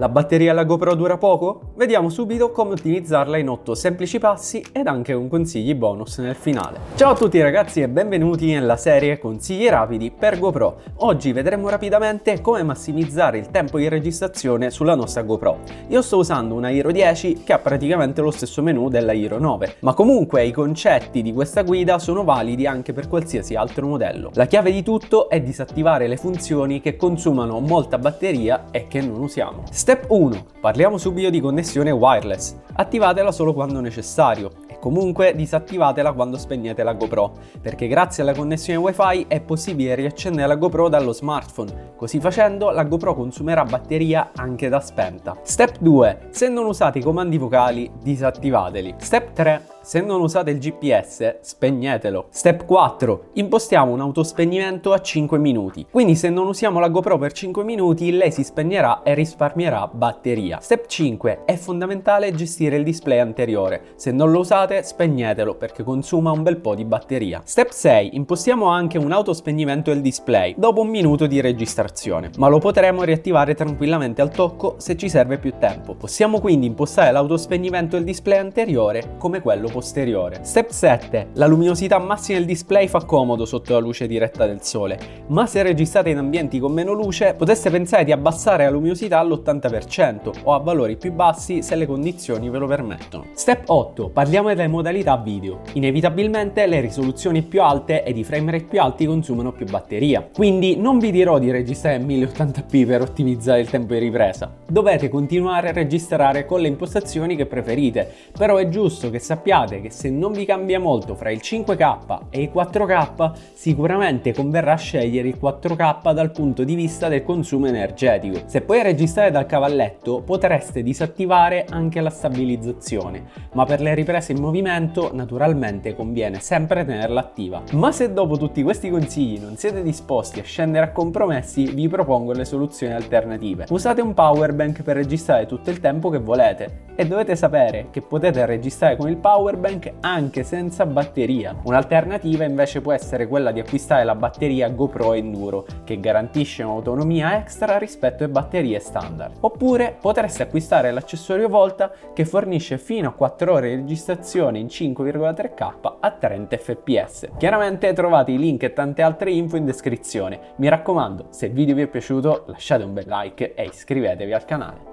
La batteria della GoPro dura poco? Vediamo subito come ottimizzarla in 8 semplici passi ed anche con consigli bonus nel finale. Ciao a tutti ragazzi e benvenuti nella serie Consigli rapidi per GoPro. Oggi vedremo rapidamente come massimizzare il tempo di registrazione sulla nostra GoPro. Io sto usando una Hero 10 che ha praticamente lo stesso menu della Hero 9, ma comunque i concetti di questa guida sono validi anche per qualsiasi altro modello. La chiave di tutto è disattivare le funzioni che consumano molta batteria e che non usiamo. Step 1. Parliamo subito di connessione wireless. Attivatela solo quando necessario e comunque disattivatela quando spegnete la GoPro, perché grazie alla connessione Wi-Fi è possibile riaccendere la GoPro dallo smartphone. Così facendo la GoPro consumerà batteria anche da spenta. Step 2. Se non usate i comandi vocali, disattivateli. Step 3. Se non usate il GPS, spegnetelo. Step 4. Impostiamo un autospegnimento a 5 minuti. Quindi se non usiamo la GoPro per 5 minuti, lei si spegnerà e risparmierà batteria. Step 5. È fondamentale gestire il display anteriore. Se non lo usate, spegnetelo perché consuma un bel po' di batteria. Step 6. Impostiamo anche un autospegnimento del display dopo un minuto di registrazione, ma lo potremo riattivare tranquillamente al tocco se ci serve più tempo. Possiamo quindi impostare l'autospegnimento del display anteriore come quello posteriore. Step 7. La luminosità massima del display fa comodo sotto la luce diretta del sole, ma se registrate in ambienti con meno luce potreste pensare di abbassare la luminosità all'80% o a valori più bassi se le condizioni ve lo permettono. Step 8. Parliamo delle modalità video. Inevitabilmente le risoluzioni più alte ed i frame rate più alti consumano più batteria, quindi non vi dirò di registrare in 1080p per ottimizzare il tempo di ripresa. Dovete continuare a registrare con le impostazioni che preferite, però è giusto che sappiate che se non vi cambia molto fra il 5K e il 4K, sicuramente converrà scegliere il 4K dal punto di vista del consumo energetico. Se poi registrate dal cavalletto, potreste disattivare anche la stabilizzazione, ma per le riprese in movimento naturalmente conviene sempre tenerla attiva. Ma se dopo tutti questi consigli non siete disposti a scendere a compromessi, vi propongo le soluzioni alternative. Usate un power bank per registrare tutto il tempo che volete e dovete sapere che potete registrare con il power bank anche senza batteria. Un'alternativa invece può essere quella di acquistare la batteria GoPro Enduro, che garantisce un'autonomia extra rispetto alle batterie standard. Oppure potreste acquistare l'accessorio Volta, che fornisce fino a 4 ore di registrazione in 5,3K a 30 fps. Chiaramente trovate i link e tante altre info in descrizione. Mi raccomando, se il video vi è piaciuto lasciate un bel like e iscrivetevi al canale.